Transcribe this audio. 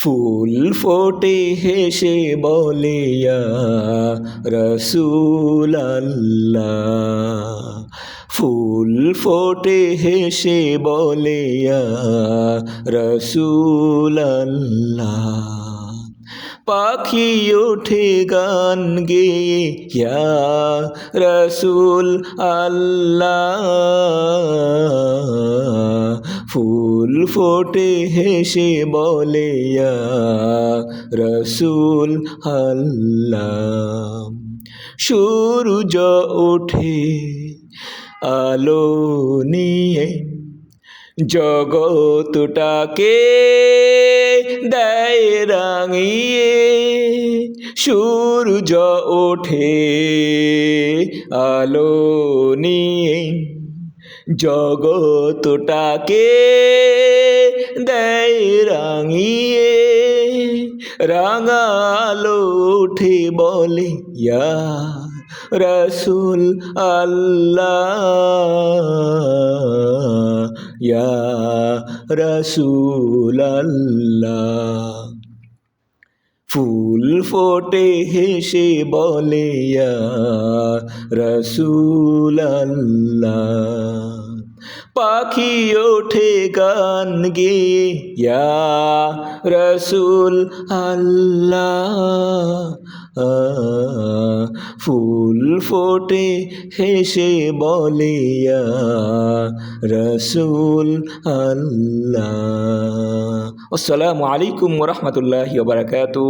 ফুল ফোটে হেসে বলে ইয়া রসুল আল্লাহ। ফুল ফোটে হেসে বলে ইয়া রসুল আল্লাহ। পাখি ওঠে গান গেয়ে ইয়া রসুল আল্লাহ। ফুল ফোটে হেসে বলে ইয়া রসুল আল্লাহ। সূর্য ওঠে আলো নিয়ে জগৎটাকে দেয় রাঙিয়ে। সূর্য ওঠে আলো নিয়ে জগৎটাকে দেয় রাঙিয়ে। রাঙা আলো উঠে বলে ইয়া রসুল আল্লাহ, ইয়া রসুল আল্লাহ। ফুল ফোটে হেসে বলে ইয়া রসুল আল্লাহ। পাখি ওঠে গান গেয়ে ইয়া রসুল আল্লাহ। ফুল ফোটে হেসে বলে ইয়া রসুল আল্লাহ। আসসালামু আলাইকুম ওয়া রাহমাতুল্লাহি ওয়া বারাকাতুহু।